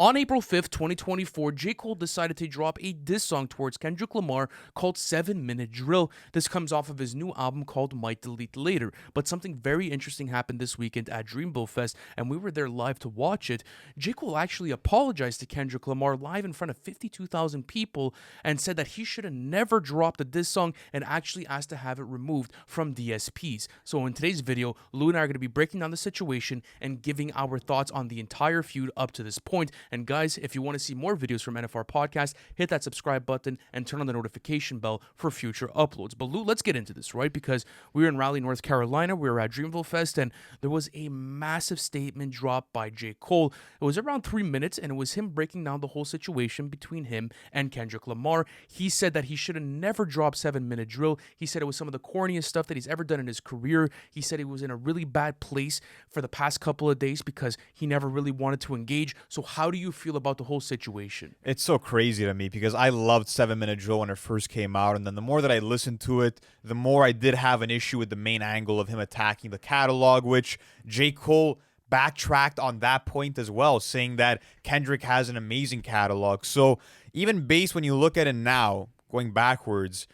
On April 5th, 2024, J. Cole decided to drop a diss song towards Kendrick Lamar called 7 Minute Drill. This comes off of his new album called Might Delete Later. But something very interesting happened this weekend at Dreamville Fest, and we were there live to watch it. J. Cole actually apologized to Kendrick Lamar live in front of 52,000 people and said that he should have never dropped the diss song and actually asked to have it removed from DSPs. So in today's video, Lou and I are going to be breaking down the situation and giving our thoughts on the entire feud up to this point. And guys, if you want to see more videos from NFR Podcast, hit that subscribe button and turn on the notification bell for future uploads. But Lou, let's get into this, right? Because we were in Raleigh, North Carolina. We were at Dreamville Fest, and there was a massive statement dropped by J. Cole. It was around 3 minutes, and it was him breaking down the whole situation between him and Kendrick Lamar. He said that he should have never dropped 7 Minute Drill. He said it was some of the corniest stuff that he's ever done in his career. He said he was in a really bad place for the past couple of days because he never really wanted to engage. So how do you feel about the whole situation? It's so crazy to me because I loved 7 Minute Drill when it first came out, and then the more that I listened to it, the more I did have an issue with the main angle of him attacking the catalog, which J. Cole backtracked on that point as well, saying that Kendrick has an amazing catalog. So even based when you look at it now, going backwards,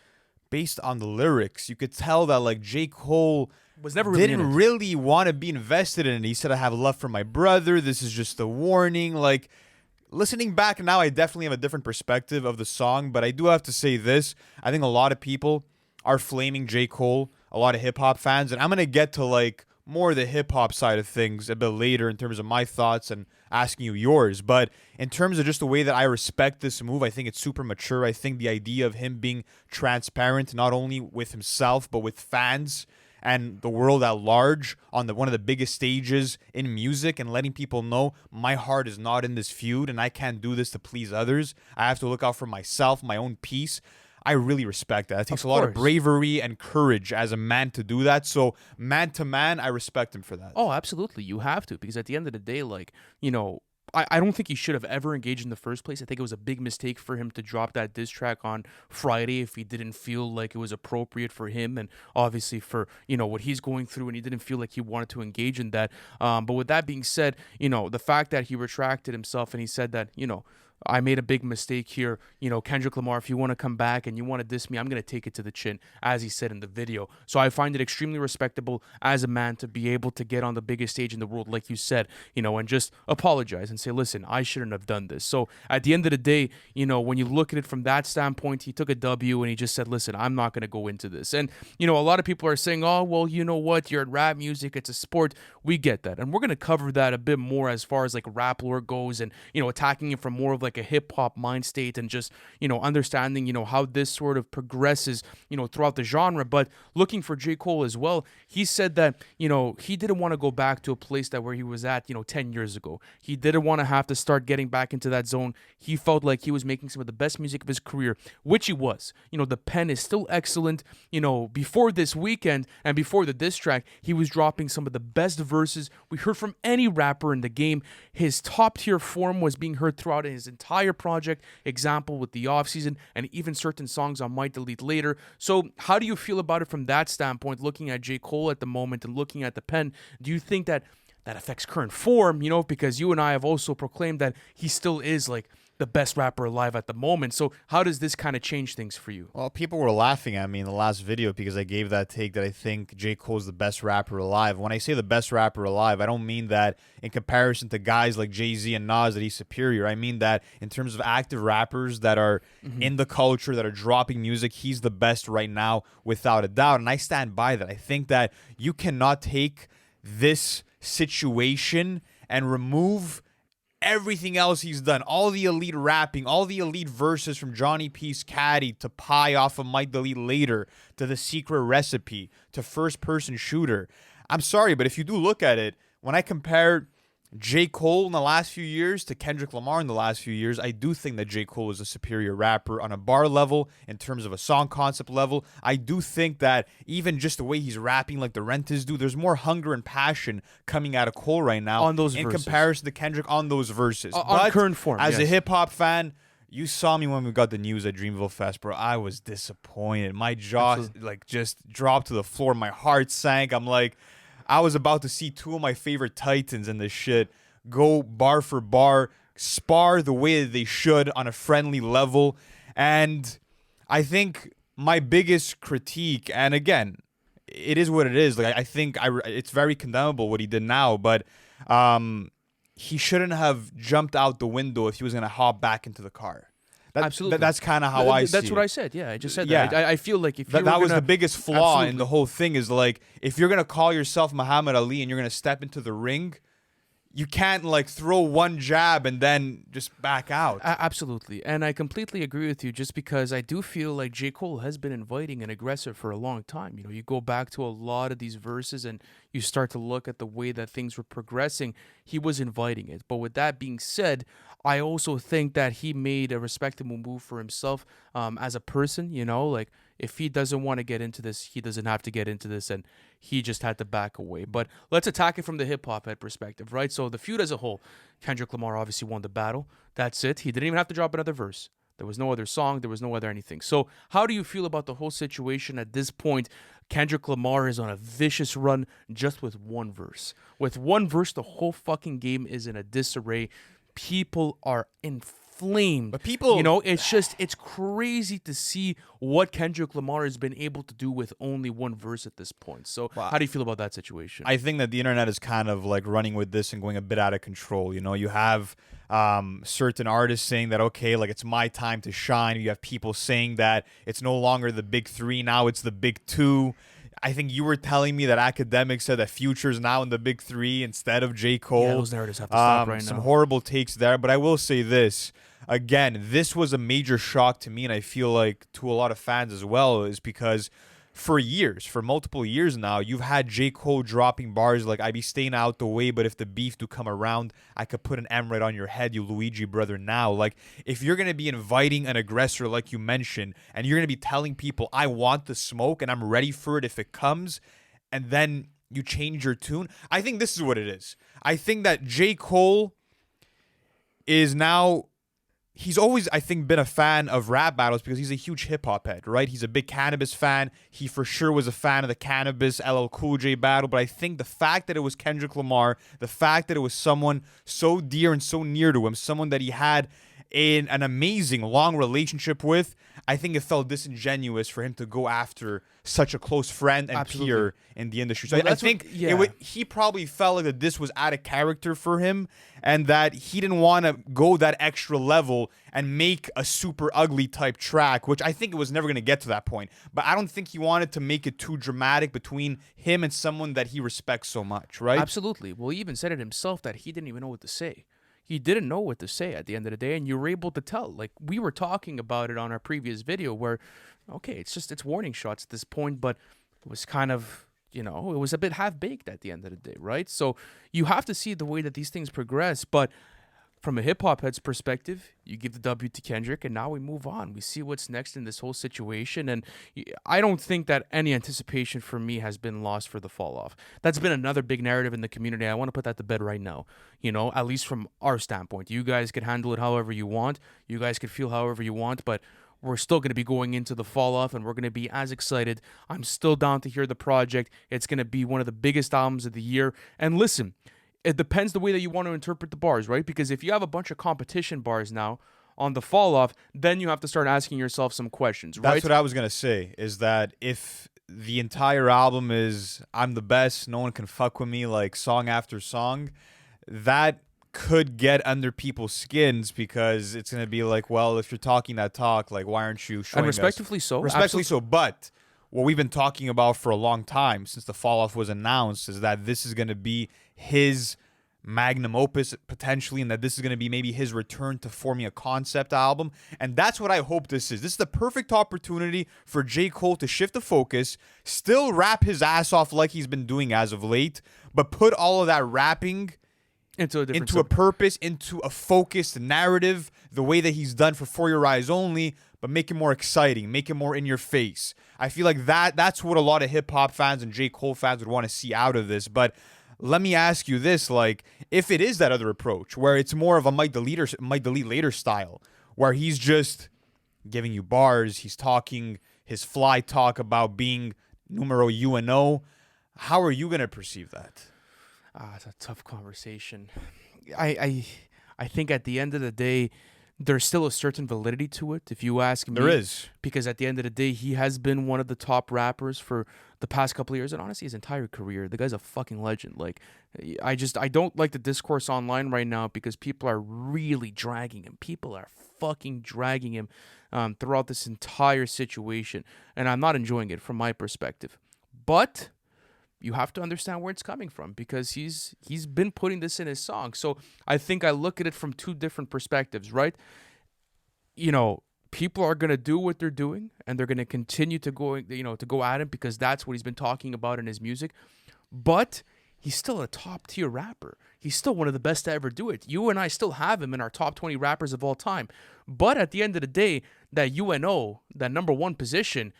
based on the lyrics, you could tell that like J. Cole Was never really didn't really want to be invested in it. He said, I have love for my brother. This is just a warning. Like, listening back now, I definitely have a different perspective of the song, but I do have to say this. I think a lot of people are flaming J. Cole, a lot of hip-hop fans, and I'm going to get to, like, more the hip-hop side of things a bit later in terms of my thoughts and asking you yours. But in terms of just the way that I respect this move, I think it's super mature. I think the idea of him being transparent, not only with himself, but with fans and the world at large on one of the biggest stages in music, and letting people know my heart is not in this feud and I can't do this to please others. I have to look out for myself, my own peace. I really respect that. It takes a lot of bravery and courage as a man to do that. So man to man, I respect him for that. Oh, absolutely. You have to, because at the end of the day, like, you know, I don't think he should have ever engaged in the first place. I think it was a big mistake for him to drop that diss track on Friday if he didn't feel like it was appropriate for him and obviously for, you know, what he's going through, and he didn't feel like he wanted to engage in that. But with that being said, you know, the fact that he retracted himself and he said that, you know, I made a big mistake here. You know, Kendrick Lamar, if you want to come back and you want to diss me, I'm going to take it to the chin, as he said in the video. So I find it extremely respectable as a man to be able to get on the biggest stage in the world, like you said, you know, and just apologize and say, listen, I shouldn't have done this. So at the end of the day, you know, when you look at it from that standpoint, he took a W and he just said, listen, I'm not going to go into this. And, you know, a lot of people are saying, oh, well, you know what? You're in rap music. It's a sport. We get that. And we're going to cover that a bit more as far as like rap lore goes and, you know, attacking it from more of like a hip hop mind state and just, you know, understanding, you know, how this sort of progresses, you know, throughout the genre. But looking for J. Cole as well, he said that, you know, he didn't want to go back to a place that where he was at, you know, 10 years ago. He didn't want to have to start getting back into that zone. He felt like he was making some of the best music of his career, which he was. You know, the pen is still excellent. You know, before this weekend and before the diss track, he was dropping some of the best verses we heard from any rapper in the game. His top tier form was being heard throughout his entire project, example with the offseason, and even certain songs on Might Delete Later. So how do you feel about it from that standpoint, looking at J. Cole at the moment and looking at the pen? Do you think that that affects current form, you know, because you and I have also proclaimed that he still is like the best rapper alive at the moment. So how does this kind of change things for you? Well, people were laughing at me in the last video because I gave that take that I think J. Cole's the best rapper alive. When I say the best rapper alive, I don't mean that in comparison to guys like Jay-Z and Nas that he's superior. I mean that in terms of active rappers that are in the culture, that are dropping music, he's the best right now without a doubt. And I stand by that. I think that you cannot take this situation and remove everything else he's done, all the elite rapping, all the elite verses from Johnny P's Caddy to Pie off of Might Delete Later to The Secret Recipe to First Person Shooter. I'm sorry, but if you do look at it, when I compare J. Cole in the last few years to Kendrick Lamar in the last few years, I do think that J. Cole is a superior rapper on a bar level, in terms of a song concept level. I do think that even just the way he's rapping like the Rentas do, there's more hunger and passion coming out of Cole right now on those in verses, comparison to Kendrick on those verses. On current form, as a hip-hop fan, you saw me when we got the news at Dreamville Fest, bro. I was disappointed. My jaw like just dropped to the floor. My heart sank. I'm like, I was about to see two of my favorite titans in this shit go bar for bar, spar the way that they should on a friendly level. And I think my biggest critique, and again, it is what it is. Like I think it's very condemnable what he did now, but he shouldn't have jumped out the window if he was going to hop back into the car. Absolutely. That's kind of how I see it. That's what I said. Yeah, I just said Yeah. that. I feel like if you That was gonna, the biggest flaw Absolutely. in the whole thing is like, if you're going to call yourself Muhammad Ali and you're going to step into the ring, you can't like throw one jab and then just back out. Absolutely. And I completely agree with you just because I do feel like J. Cole has been inviting an aggressor for a long time. You know, you go back to a lot of these verses and you start to look at the way that things were progressing. He was inviting it. But with that being said, I also think that he made a respectable move for himself as a person, you know, like if he doesn't want to get into this, he doesn't have to get into this, and he just had to back away. But let's attack it from the hip-hop head perspective, right? So the feud as a whole, Kendrick Lamar obviously won the battle. That's it. He didn't even have to drop another verse. There was no other song. There was no other anything. So how do you feel about the whole situation at this point? Kendrick Lamar is on a vicious run just with one verse. With one verse, the whole fucking game is in a disarray. People are inflamed. But people, you know, it's crazy to see what Kendrick Lamar has been able to do with only one verse at this point. So how do you feel about that situation? I think that the internet is kind of like running with this and going a bit out of control. You know, you have certain artists saying that, okay, like it's my time to shine. You have people saying that it's no longer the big three, now it's the big two. I think you were telling me that Academic said that Future's now in the big three instead of J. Cole. Yeah, those narratives have to stop right now. Some horrible takes there, but I will say this. Again, this was a major shock to me, and I feel like to a lot of fans as well, is because for years, for multiple years now, you've had J. Cole dropping bars like, I be staying out the way, but if the beef do come around, I could put an M right on your head, you Luigi brother now. Like, if you're going to be inviting an aggressor like you mentioned, and you're going to be telling people, I want the smoke and I'm ready for it if it comes, and then you change your tune, I think this is what it is. I think that J. Cole is now... He's always, I think, been a fan of rap battles because he's a huge hip-hop head, right? He's a big Cannabis fan. He for sure was a fan of the Cannabis LL Cool J battle, but I think the fact that it was Kendrick Lamar, the fact that it was someone so dear and so near to him, someone that he had an amazing long relationship with, I think it felt disingenuous for him to go after such a close friend and peer in the industry. So Well, I think he probably felt like that this was out of character for him and that he didn't want to go that extra level and make a super ugly type track, which I think it was never going to get to that point. But I don't think he wanted to make it too dramatic between him and someone that he respects so much, right? Absolutely. Well, he even said it himself that he didn't even know what to say. He didn't know what to say at the end of the day, and you were able to tell. Like, we were talking about it on our previous video where, okay, it's warning shots at this point, but it was kind of, you know, it was a bit half-baked at the end of the day, right? So you have to see the way that these things progress, but from a hip-hop head's perspective, you give the W to Kendrick, and now we move on. We see what's next in this whole situation, and I don't think that any anticipation for me has been lost for the fall-off. That's been another big narrative in the community. I want to put that to bed right now, you know, at least from our standpoint. You guys could handle it however you want. You guys could feel however you want, but we're still going to be going into the fall-off, and we're going to be as excited. I'm still down to hear the project. It's going to be one of the biggest albums of the year, and listen, it depends the way that you want to interpret the bars, right? Because if you have a bunch of competition bars now on the fall off, then you have to start asking yourself some questions, right? That's what I was going to say, is that if the entire album is I'm the best, no one can fuck with me, like song after song, that could get under people's skins because it's going to be like, well, if you're talking that talk, like, why aren't you showing and respectively us? so. Respectfully so, but what we've been talking about for a long time since the fall off was announced is that this is going to be his magnum opus potentially, and that this is going to be maybe his return to forming a concept album. And that's what I hope this is. This is the perfect opportunity for J. Cole to shift the focus, still rap his ass off like he's been doing as of late, but put all of that rapping into a purpose, into a focused narrative, the way that he's done for For Your Eyes Only, but make it more exciting, make it more in your face. I feel like that's what a lot of hip-hop fans and J. Cole fans would want to see out of this. But let me ask you this, like, if it is that other approach, where it's more of a Might Delete Later style, where he's just giving you bars, he's talking his fly talk about being numero UNO, how are you going to perceive that? It's a tough conversation. I I think at the end of the day, there's still a certain validity to it, if you ask There me. is. Because at the end of the day, he has been one of the top rappers for the past couple of years, and honestly, his entire career. The guy's a fucking legend. Like, I don't like the discourse online right now because people are really dragging him. People are fucking dragging him throughout this entire situation, and I'm not enjoying it from my perspective. But you have to understand where it's coming from because he's been putting this in his song. So I think I look at it from two different perspectives, right? You know, people are gonna do what they're doing and they're gonna continue to go at him because that's what he's been talking about in his music. But he's still a top tier rapper. He's still one of the best to ever do it. You and I still have him in our top 20 rappers of all time. But at the end of the day, that UNO, that number one position,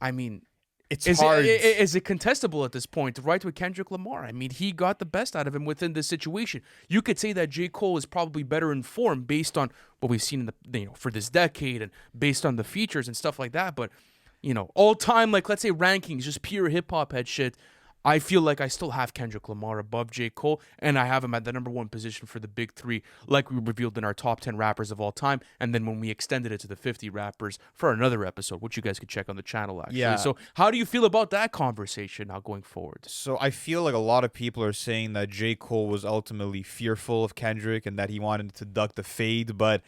I mean, It's is hard. is it contestable at this point, right, with Kendrick Lamar? I mean, he got the best out of him within this situation. You could say that J. Cole is probably better informed based on what we've seen in for this decade and based on the features and stuff like that. But all time, like let's say rankings, just pure hip hop head shit. I feel like I still have Kendrick Lamar above J. Cole, and I have him at the number one position for the big three, like we revealed in our top 10 rappers of all time. And then when we extended it to the 50 rappers for another episode, which you guys could check on the channel, actually. Yeah. So, how do you feel about that conversation now going forward? So I feel like a lot of people are saying that J. Cole was ultimately fearful of Kendrick and that he wanted to duck the fade, but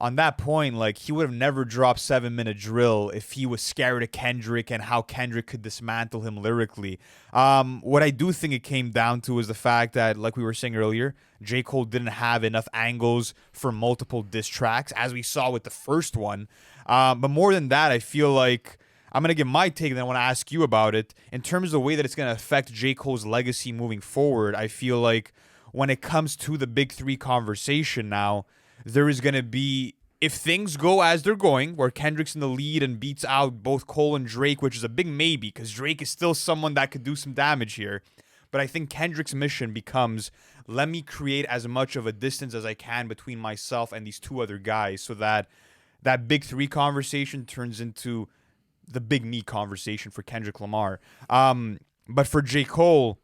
on that point, like he would have never dropped 7 Minute Drill if he was scared of Kendrick and how Kendrick could dismantle him lyrically. What I do think it came down to is the fact that, like we were saying earlier, J. Cole didn't have enough angles for multiple diss tracks, as we saw with the first one. But more than that, I feel like I'm going to give my take and then I want to ask you about it. In terms of the way that it's going to affect J. Cole's legacy moving forward, I feel like when it comes to the big three conversation now, there is going to be, if things go as they're going, where Kendrick's in the lead and beats out both Cole and Drake, which is a big maybe because Drake is still someone that could do some damage here. But I think Kendrick's mission becomes, let me create as much of a distance as I can between myself and these two other guys so that that big three conversation turns into the big me conversation for Kendrick Lamar. But for J. Cole,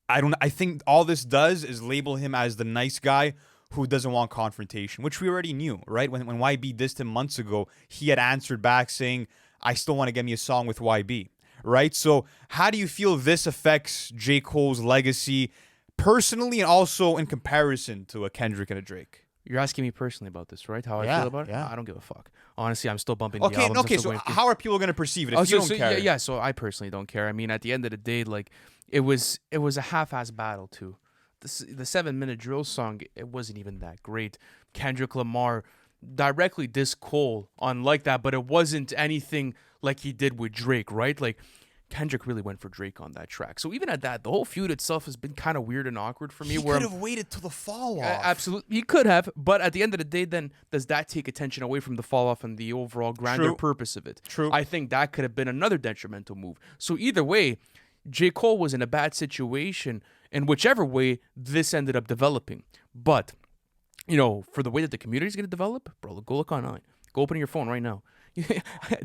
I think all this does is label him as the nice guy who doesn't want confrontation, which we already knew, right? When YB dissed him months ago, he had answered back saying, I still want to get me a song with YB, right? So how do you feel this affects J. Cole's legacy personally and also in comparison to a Kendrick and a Drake? You're asking me personally about this, right? How I Yeah, feel about it? yeah. I don't give a fuck. Honestly, I'm still bumping the Okay, albums. I'm okay. still So going through- how are people going to perceive it if you don't care? Yeah. So I personally don't care. I mean, at the end of the day, like it was a half-ass battle too. The 7 Minute Drill song, it wasn't even that great. Kendrick Lamar directly dissed Cole on like that, but it wasn't anything like he did with Drake, right? Like Kendrick really went for Drake on that track. So even at that, the whole feud itself has been kind of weird and awkward for me. He where could have waited till the fall off. Absolutely, he could have, but at the end of the day, then does that take attention away from the fall off and the overall grander True. purpose of it? True. I think that could have been another detrimental move. So either way, J. Cole was in a bad situation in whichever way this ended up developing. But, for the way that the community is going to develop, bro, go look online. Go open your phone right now.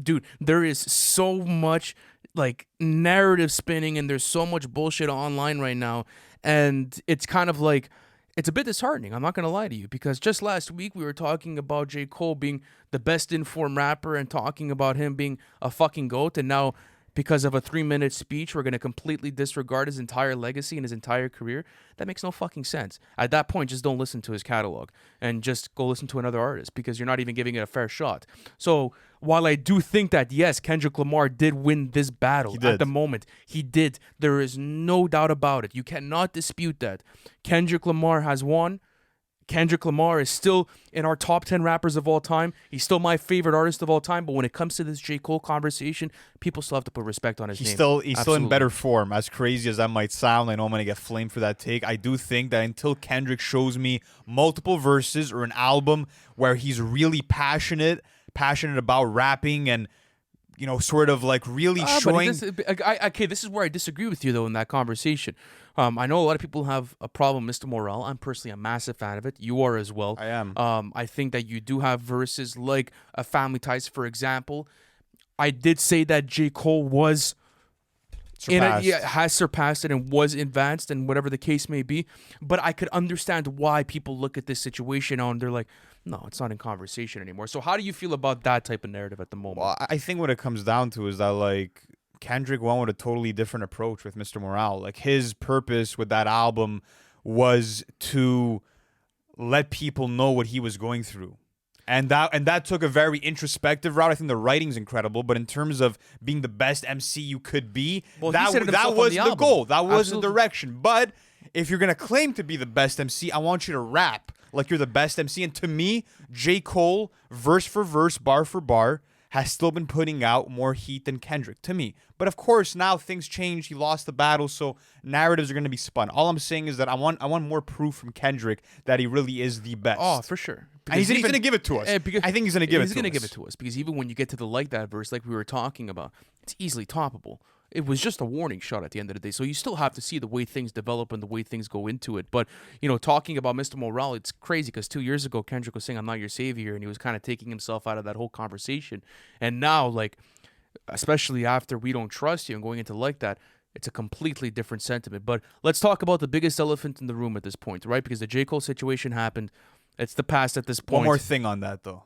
Dude, there is so much like narrative spinning and there's so much bullshit online right now. And it's kind of like, it's a bit disheartening. I'm not going to lie to you because just last week we were talking about J. Cole being the best informed rapper and talking about him being a fucking GOAT. And now because of a 3-minute speech, we're going to completely disregard his entire legacy and his entire career. That makes no fucking sense. At that point, just don't listen to his catalog and just go listen to another artist because you're not even giving it a fair shot. So while I do think that, yes, Kendrick Lamar did win this battle at the moment, he did. There is no doubt about it. You cannot dispute that. Kendrick Lamar has won. Kendrick Lamar is still in our top 10 rappers of all time. He's still my favorite artist of all time. But when it comes to this J. Cole conversation, people still have to put respect on his name. He's still in better form. As crazy as that might sound, I know I'm going to get flamed for that take. I do think that until Kendrick shows me multiple verses or an album where he's really passionate about rapping and sort of like really showing. This is where I disagree with you, though, in that conversation. I know a lot of people have a problem with Mr. Morale. I'm personally a massive fan of it. You are as well. I am. I think that you do have verses like Family Ties, for example. I did say that J. Cole was and yeah, Surpassed. has surpassed it and was advanced and whatever the case may be. But I could understand why people look at this situation and they're like, no, it's not in conversation anymore. So how do you feel about that type of narrative at the moment? Well, I think what it comes down to is that like Kendrick went with a totally different approach with Mr. Morale. Like his purpose with that album was to let people know what he was going through. And that took a very introspective route. I think the writing's incredible, but in terms of being the best MC you could be, Well, he that said it that himself on was the the album. goal. That was Absolutely. the direction. But if you're gonna claim to be the best MC, I want you to rap like you're the best MC. And to me, J. Cole, verse for verse, bar for bar, has still been putting out more heat than Kendrick, to me. But of course, now things change. He lost the battle, so narratives are going to be spun. All I'm saying is that I want more proof from Kendrick that he really is the best. Oh, for sure. And he's going to give it to us. Because I think he's going to give it to us. He's going to give it to us because even when you get to the like that verse, like we were talking about, it's easily toppable. It was just a warning shot at the end of the day. So you still have to see the way things develop and the way things go into it. But, talking about Mr. Morale, it's crazy because 2 years ago, Kendrick was saying, I'm not your savior. And he was kind of taking himself out of that whole conversation. And now, like, especially after We Don't Trust You and going into like that, it's a completely different sentiment. But let's talk about the biggest elephant in the room at this point, right? Because the J. Cole situation happened. It's the past at this point. One more thing on that, though.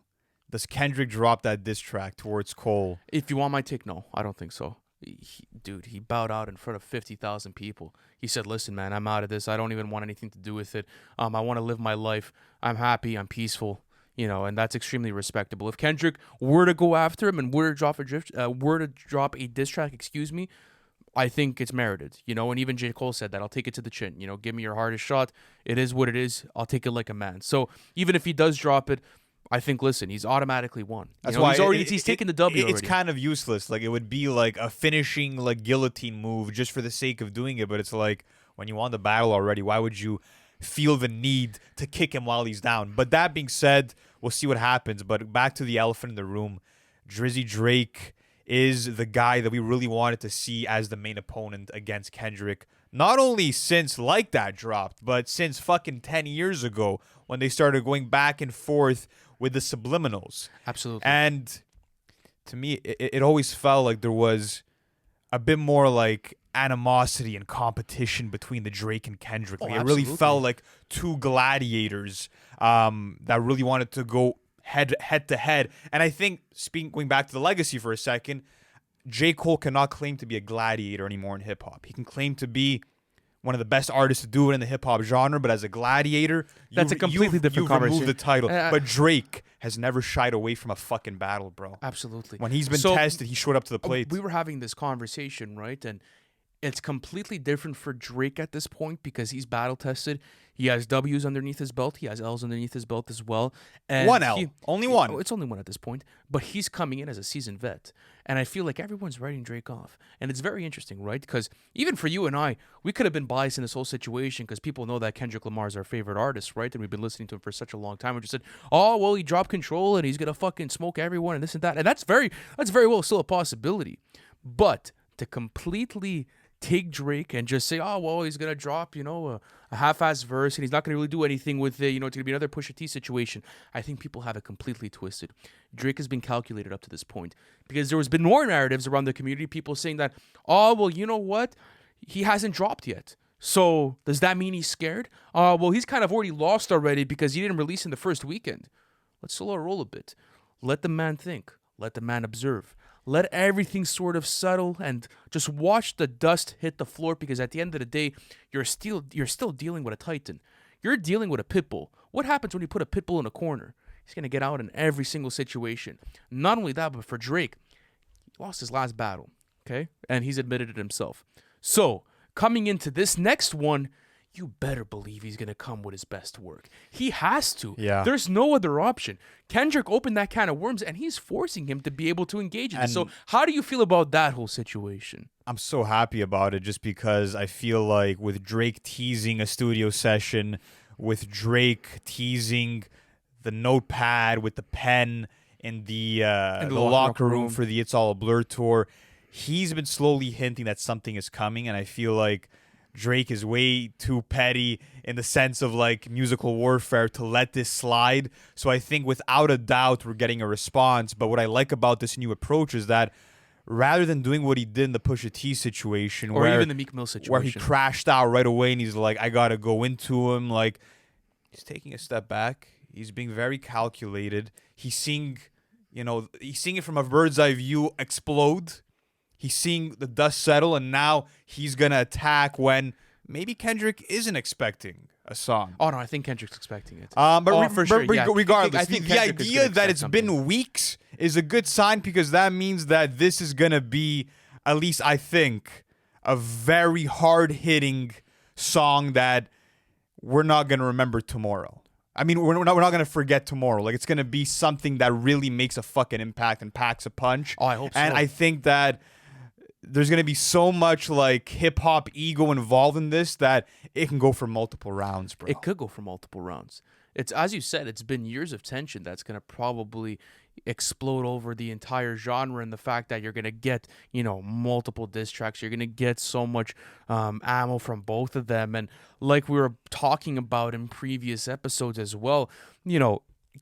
Does Kendrick drop that diss track towards Cole? If you want my take, no, I don't think so. Dude, he bowed out in front of 50,000 people. He said, listen, man, I'm out of this. I don't even want anything to do with it. I want to live my life. I'm happy. I'm peaceful. And that's extremely respectable. If Kendrick were to go after him and were to drop a diss track, I think it's merited, and even J. Cole said that. I'll take it to the chin, give me your hardest shot. It is what it is. I'll take it like a man. So even if he does drop it, I think, listen, he's automatically won. That's why he's taken the W It's already. kind of useless. Like, it would be like a finishing like guillotine move just for the sake of doing it. But it's like, when you won the battle already, why would you feel the need to kick him while he's down? But that being said, we'll see what happens. But back to the elephant in the room. Drizzy Drake is the guy that we really wanted to see as the main opponent against Kendrick. Not only since Like That dropped, but since fucking 10 years ago when they started going back and forth with the subliminals. Absolutely. And to me, it always felt like there was a bit more like animosity and competition between the Drake and Kendrick. Like, it really felt like two gladiators that really wanted to go head to head. And I think, going back to the legacy for a second, J. Cole cannot claim to be a gladiator anymore in hip-hop. He can claim to be one of the best artists to do it in the hip-hop genre, but as a gladiator, that's a completely different conversation. Removed the title. But Drake has never shied away from a fucking battle, bro. Absolutely. When he's been tested, he showed up to the plate. We were having this conversation, right? And it's completely different for Drake at this point because he's battle tested. He has W's underneath his belt. He has L's underneath his belt as well. And one L. Only one. It's only one at this point. But he's coming in as a seasoned vet. And I feel like everyone's writing Drake off. And it's very interesting, right? Because even for you and I, we could have been biased in this whole situation because people know that Kendrick Lamar is our favorite artist, right? And we've been listening to him for such a long time. We just said, oh, well, he dropped Control and he's going to fucking smoke everyone and this and that. And that's very well still a possibility. But to completely take Drake and just say, oh, well, he's going to drop, a half-ass verse and he's not going to really do anything with it. It's going to be another Pusha T situation. I think people have it completely twisted. Drake has been calculated up to this point because there has been more narratives around the community, people saying that, oh, well, you know what? He hasn't dropped yet. So does that mean he's scared? Well, he's kind of already lost already because he didn't release in the first weekend. Let's slow our roll a bit. Let the man think. Let the man observe. Let everything sort of settle and just watch the dust hit the floor because at the end of the day, you're still dealing with a titan. You're dealing with a pit bull. What happens when you put a pit bull in a corner? He's going to get out in every single situation. Not only that, but for Drake, he lost his last battle, okay? And he's admitted it himself. So, coming into this next one, you better believe he's going to come with his best work. He has to. Yeah. There's no other option. Kendrick opened that can of worms, and he's forcing him to be able to engage in it. So how do you feel about that whole situation? I'm so happy about it just because I feel like with Drake teasing a studio session, with Drake teasing the notepad with the pen in the locker room for the It's All a Blur tour, he's been slowly hinting that something is coming, and I feel like Drake is way too petty in the sense of like musical warfare to let this slide. So I think without a doubt we're getting a response. But what I like about this new approach is that rather than doing what he did in the Pusha T situation, Or even the Meek Mill where he situation. crashed out right away and he's like, I gotta go into him. Like, he's taking a step back. He's being very calculated. He's seeing, he's seeing it from a bird's eye view explode. He's seeing the dust settle, and now he's gonna attack when maybe Kendrick isn't expecting a song. Oh no, I think Kendrick's expecting it. For sure. Regardless, I think the Kendrick is idea gonna that expect it's something. been weeks is a good sign, because that means that this is gonna be, at least I think, a very hard hitting song that we're not gonna remember tomorrow. I mean, we're not gonna forget tomorrow. Like, it's gonna be something that really makes a fucking impact and packs a punch. Oh, I hope so. And I think that there's gonna be so much like hip hop ego involved in this that it can go for multiple rounds, bro. It could go for multiple rounds. It's, as you said, it's been years of tension that's going to probably explode over the entire genre, and the fact that you're going to get, multiple diss tracks. You're going to get so much ammo from both of them. And like we were talking about in previous episodes as well,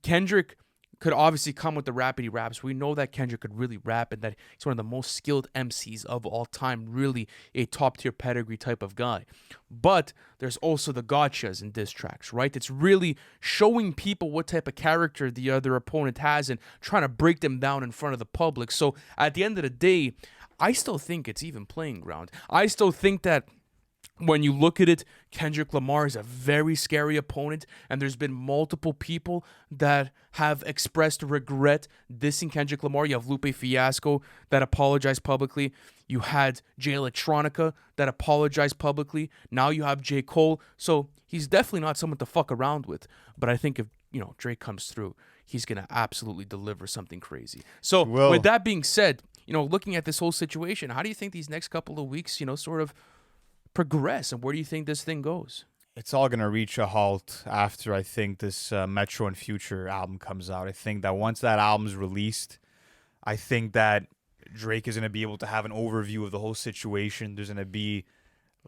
Kendrick could obviously come with the rapidy raps. We know that Kendrick could really rap, and that he's one of the most skilled MCs of all time, really a top-tier pedigree type of guy. But there's also the gotchas in diss tracks, right? It's really showing people what type of character the other opponent has and trying to break them down in front of the public. So at the end of the day, I still think it's even playing ground. I still think that when you look at it, Kendrick Lamar is a very scary opponent, and there's been multiple people that have expressed regret dissing Kendrick Lamar. You have Lupe Fiasco that apologized publicly. You had Jay Electronica that apologized publicly. Now you have J. Cole. So he's definitely not someone to fuck around with. But I think if, Drake comes through, he's going to absolutely deliver something crazy. So with that being said, looking at this whole situation, how do you think these next couple of weeks, sort of progress, and where do you think this thing goes? It's all going to reach a halt after, I think, this Metro and Future album comes out. I think that once that album's released, I think that Drake is going to be able to have an overview of the whole situation. There's going to be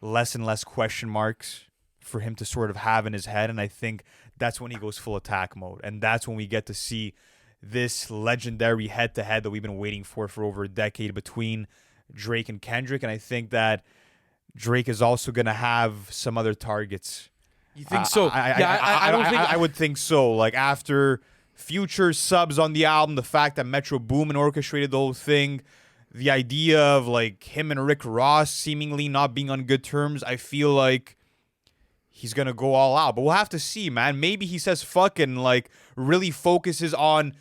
less and less question marks for him to sort of have in his head, and I think that's when he goes full attack mode, and that's when we get to see this legendary head-to-head that we've been waiting for over a decade between Drake and Kendrick. And I think that Drake is also going to have some other targets. You think so? I don't think... I would think so. Like, after Future subs on the album, the fact that Metro Boomin orchestrated the whole thing, the idea of, like, him and Rick Ross seemingly not being on good terms, I feel like he's going to go all out. But we'll have to see, man. Maybe he says fuck and, like, really focuses on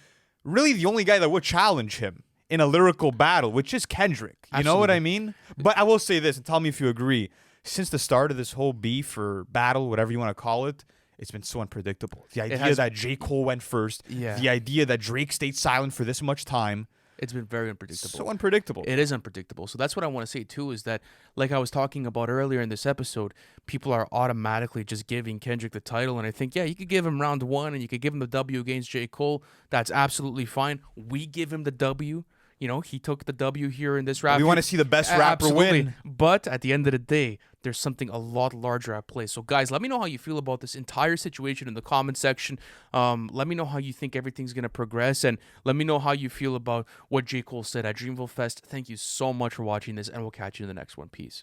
really the only guy that would challenge him in a lyrical battle, which is Kendrick. You Absolutely. know what I mean? But I will say this, and tell me if you agree. Since the start of this whole beef or battle, whatever you want to call it, it's been so unpredictable. The idea that J. Cole went first, the idea that Drake stayed silent for this much time. It's been very unpredictable. So unpredictable. It is unpredictable. So that's what I want to say too, is that, like I was talking about earlier in this episode, people are automatically just giving Kendrick the title. And I think, you could give him round one and you could give him the W against J. Cole. That's absolutely fine. We give him the W. He took the W here in this rap. We want to see the best rapper win. But at the end of the day, there's something a lot larger at play. So, guys, let me know how you feel about this entire situation in the comment section. Let me know how you think everything's going to progress. And let me know how you feel about what J. Cole said at Dreamville Fest. Thank you so much for watching this, and we'll catch you in the next one. Peace.